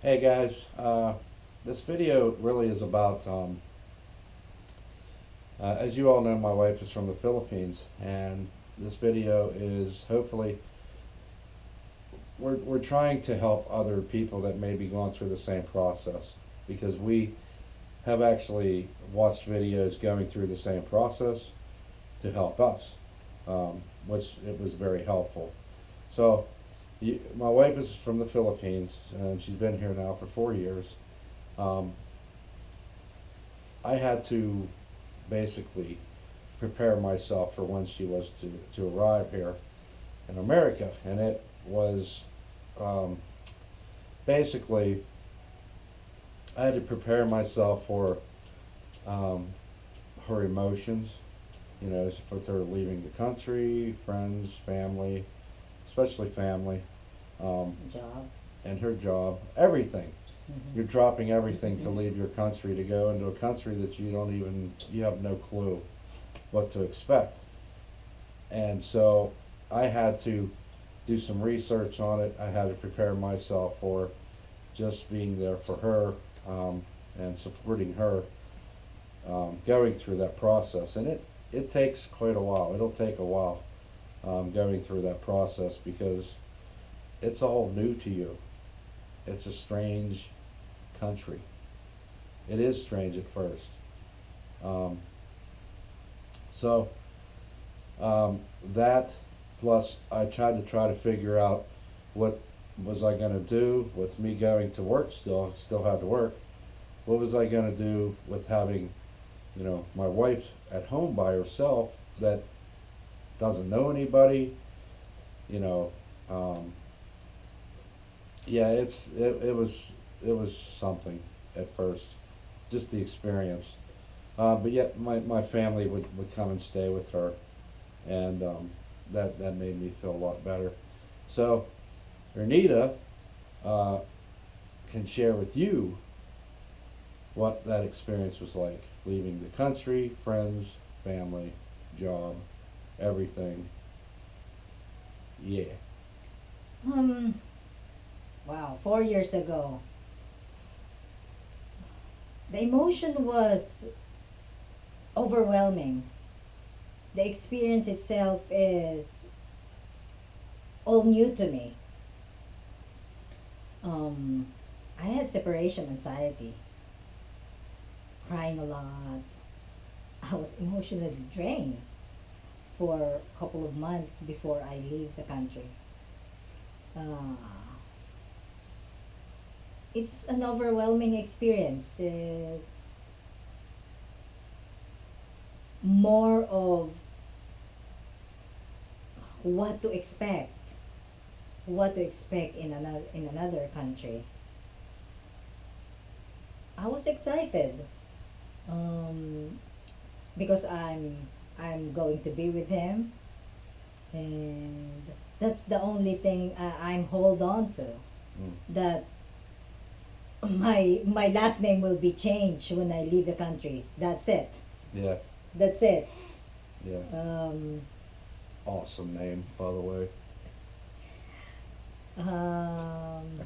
Hey guys, this video really is about, as you all know, my wife is from the Philippines, and this video is hopefully, we're trying to help other people that may be going through the same process, because we have actually watched videos going through the same process to help us, which it was very helpful. So, my wife is from the Philippines, and she's been here now for 4 years. Um, I had to basically prepare myself for when she was to arrive here in America. And it was um, basically, I had to prepare myself for um, her emotions, with her leaving the country, friends, family, especially family, um, Job. and her job, everything. You're Hmm. dropping everything to leave your country to go into a country that you have no clue what to expect. And so I had to do some research on it. I had to prepare myself for just being there for her, and supporting her, going through that process. And it takes quite a while. It'll take a while, going through that process because it's all new to you. It's a strange country. It is strange at first. Um, so Um, that plus I tried to figure out what was I going to do with me going to work still had to work. What was I going to do with having, my wife at home by herself that doesn't know anybody, you know, um, yeah, it was something at first, just the experience. But yet my family would come and stay with her, and that made me feel a lot better. So Ernita uh, can share with you what that experience was like, leaving the country, friends, family, job, everything. Yeah. Um, wow, 4 years ago. The emotion was overwhelming. The experience itself is all new to me. Um, I had separation anxiety, crying a lot. I was emotionally drained for a couple of months before I leave the country. Uh, it's an overwhelming experience. It's more of what to expect, in another country. I was excited, um, because I'm going to be with him, and that's the only thing I'm hold on to. Mm. That my last name will be changed when I leave the country. That's it. Yeah. That's it. Yeah. Um, Awesome name, by the way. um,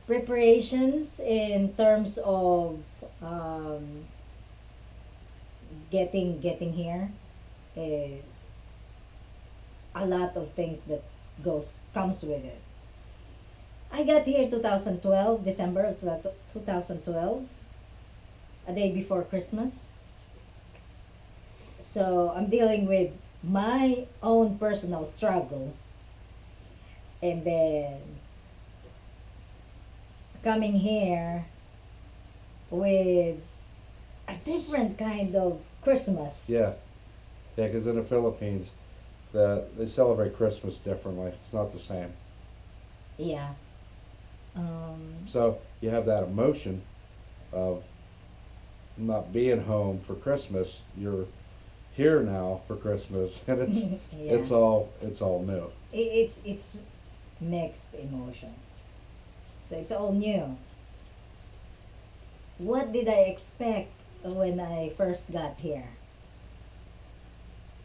Preparations in terms of um, getting here is a lot of things that goes comes with it. I got here 2012, December of 2012, a day before Christmas. So I'm dealing with my own personal struggle, and then coming here with a different kind of Christmas. Yeah. Yeah, because in the Philippines, they celebrate Christmas differently. It's not the same. Yeah. Um, So you have that emotion of not being home for Christmas. You're here now for Christmas, and yeah. it's all new. It's mixed emotion. So it's all new. What did I expect when I first got here?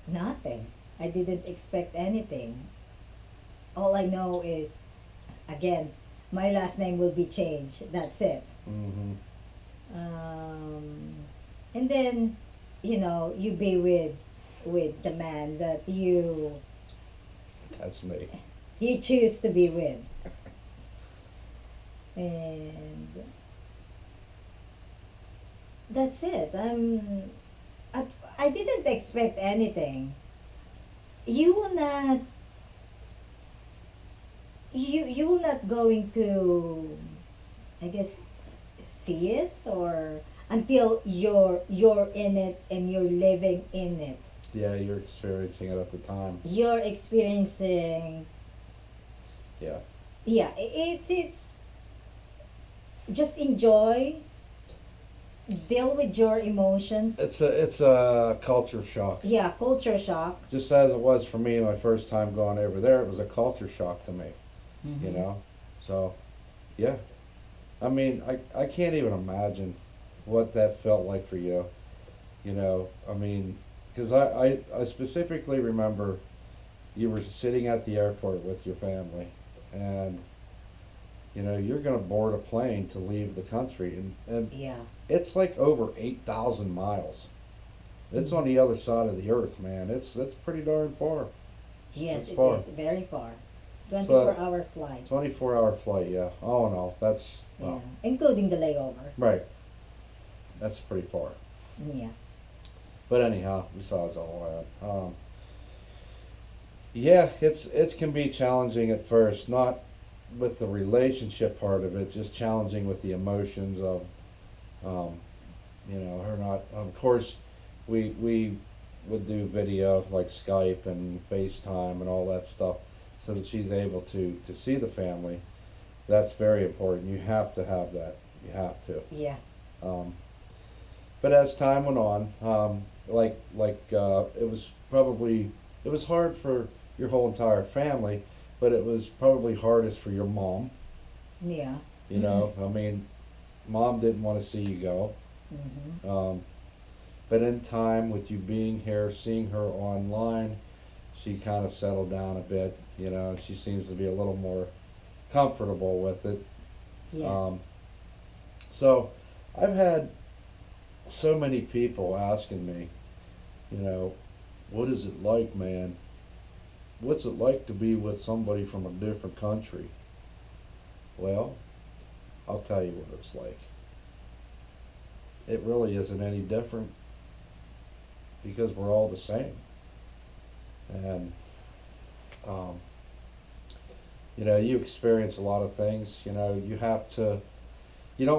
Nothing. I didn't expect anything. All I know is, again, My last name will be changed. That's it. Mm-hmm. Um, and then, you be with the man that That's me. you choose to be with, and that's it. I, I didn't expect anything. You will not. You will not going to, I guess, see it, or until you're in it and you're living in it. Yeah, you're experiencing it at the time. You're experiencing. Yeah. Yeah, it's just enjoy, deal with your emotions. It's a culture shock. Yeah, culture shock. Just as it was for me my first time going over there, it was a culture shock to me. You Mm-hmm. know, so yeah. I mean, I can't even imagine what that felt like for you. I mean, because I specifically remember you were sitting at the airport with your family, and you're going to board a plane to leave the country, and Yeah. it's like over 8,000 miles. It's on the other side of the earth, man. That's pretty darn far. Yes, It's it far. is very far. So 24-hour flight. 24-hour flight, yeah. Oh no, that's Yeah, well, including the layover. right. That's pretty far. Yeah. But anyhow, besides all that, yeah, it's can be challenging at first, not with the relationship part of it, just challenging with the emotions of, um, her not. Of course, we would do video like Skype and FaceTime and all that stuff, so that she's able to see the family. That's very important. You have to have that. You have to. Yeah. Um, but as time went on, it was hard for your whole entire family, but it was probably hardest for your mom. Yeah. I mean, mom didn't want to see you go. Mm-hmm. But in time, with you being here, seeing her online, she kind of settled down a bit. She seems to be a little more comfortable with it. Yeah. So I've had so many people asking me, what is it like, man? What's it like to be with somebody from a different country? Well, I'll tell you what it's like. It really isn't any different, because we're all the same. And, um, you experience a lot of things. You don't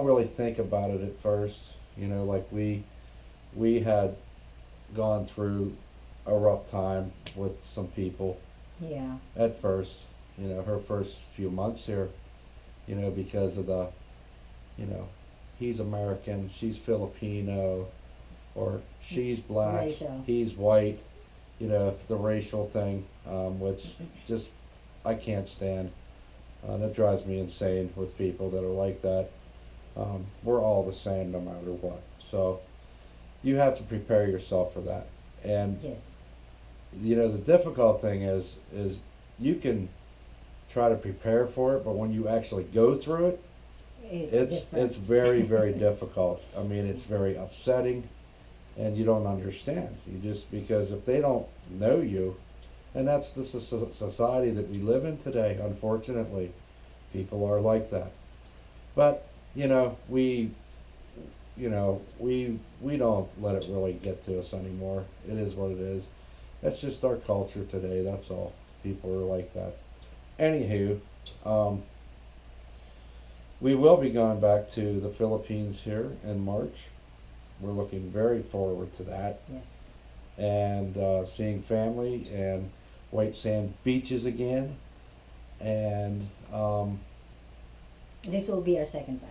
really think about it at first. Like we had gone through a rough time with some people Yeah. at first, her first few months here, because of the, you know, he's American, she's Filipino, or she's black, Racial. he's white, the racial thing, which just, I can't stand. That drives me insane with people that are like that. We're all the same no matter what. So you have to prepare yourself for that. And Yes. the difficult thing is you can try to prepare for it, but when you actually go through it, it's very, very difficult. I mean, it's very upsetting, and you don't understand. You just, because if they don't know you, and that's the society that we live in today, unfortunately, people are like that. But we don't let it really get to us anymore. It is what it is. That's just our culture today. That's all. People are like that. Anywho, we will be going back to the Philippines here in March. We're looking very forward to that, Yes. and seeing family and white sand beaches again. And This will be our second time.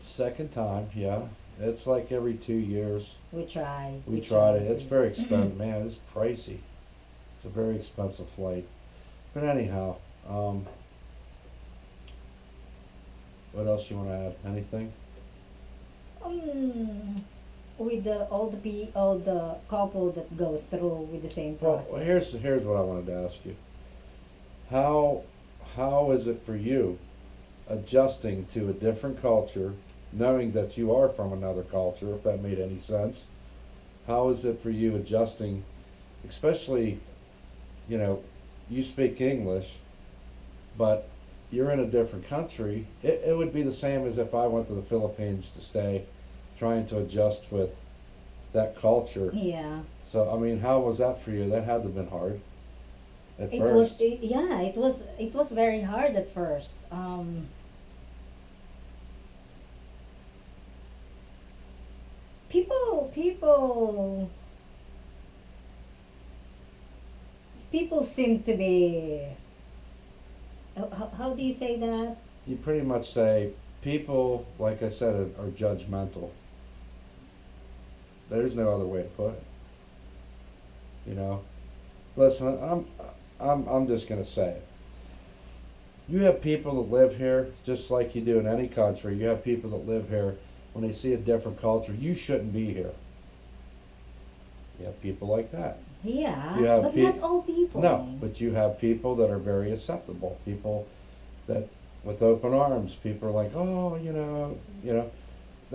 second time, yeah. It's like every 2 years. We try. We tried it. It's very expensive, man. It's pricey. It's a very expensive flight. But anyhow, what else you want to add? Anything? With all the couple that go through with the same process. Well, here's what I wanted to ask you. How is it for you adjusting to a different culture, knowing that you are from another culture, if that made any sense. How is it for you adjusting, especially, you know, you speak English, but you're in a different country. It would be the same as if I went to the Philippines to stay, trying to adjust with that culture. Yeah. So, I mean, how was that for you? That had to have been hard at It first. was, yeah, it was very hard at first. People, people seem to be. How do you say that? You pretty much say people, like I said, are judgmental. There's no other way to put it. You know, listen, I'm just gonna say it. You have people that live here just like you do in any country. You have people that live here. When they see a different culture, you shouldn't be here. You have people like that. Yeah, You have but peop- not all people. No, but you have people that are very acceptable. People that with open arms. People are like, oh, you know.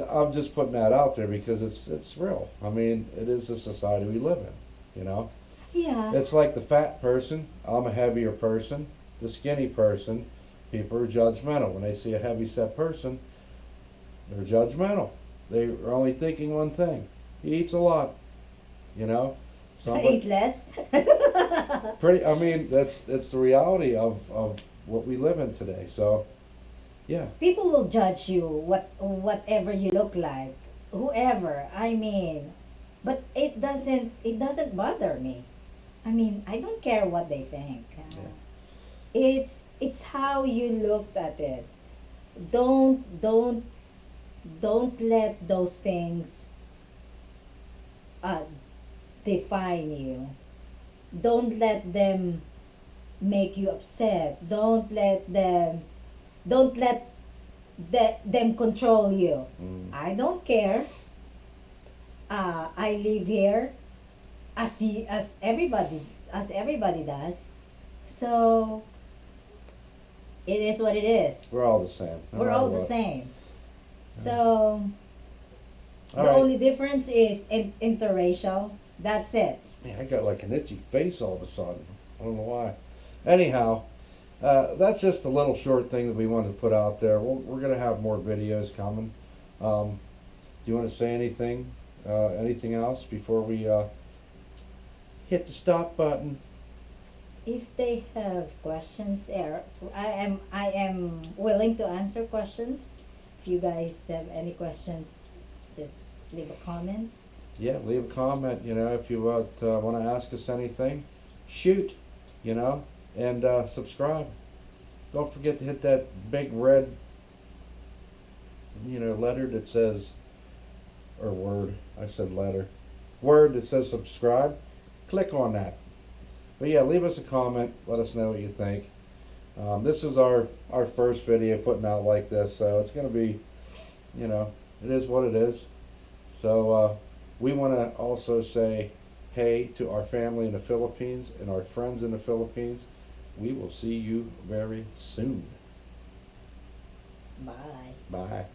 I'm just putting that out there because it's real. I mean, it is the society we live in. You know, Yeah. it's like the fat person. I'm a heavier person. The skinny person. People are judgmental when they see a heavy set person. They're judgmental. They are only thinking one thing. He eats a lot. You know. Eat less. Pretty. I mean, that's the reality of what we live in today. So, yeah. People will judge you whatever you look like, whoever. I mean, but it doesn't bother me. I mean, I don't care what they think. Yeah. It's how you looked at it. Don't let those things uh, define you. Don't let them make you upset. Don't let them control you. Mm. I don't care. I live here as everybody does. So it is what it is. We're all the same. no We're matter all the what. same. So All the right. only difference is interracial. That's it. Man, I got like an itchy face all of a sudden. I don't know why. Anyhow, that's just a little short thing that we wanted to put out there. We're going to have more videos coming. Do you want to say anything? Anything else before we hit the stop button? If they have questions, I am willing to answer questions. If you guys have any questions, just leave a comment. Yeah, leave a comment. You know, if you want to ask us anything, shoot. You know, and subscribe. Don't forget to hit that big red, letter that says, or word. I said letter. Word that says subscribe. Click on that. But yeah, leave us a comment. Let us know what you think. This is our first video putting out like this, so it's going to be, it is what it is. So we want to also say hey to our family in the Philippines and our friends in the Philippines. We will see you very soon. Bye. Bye.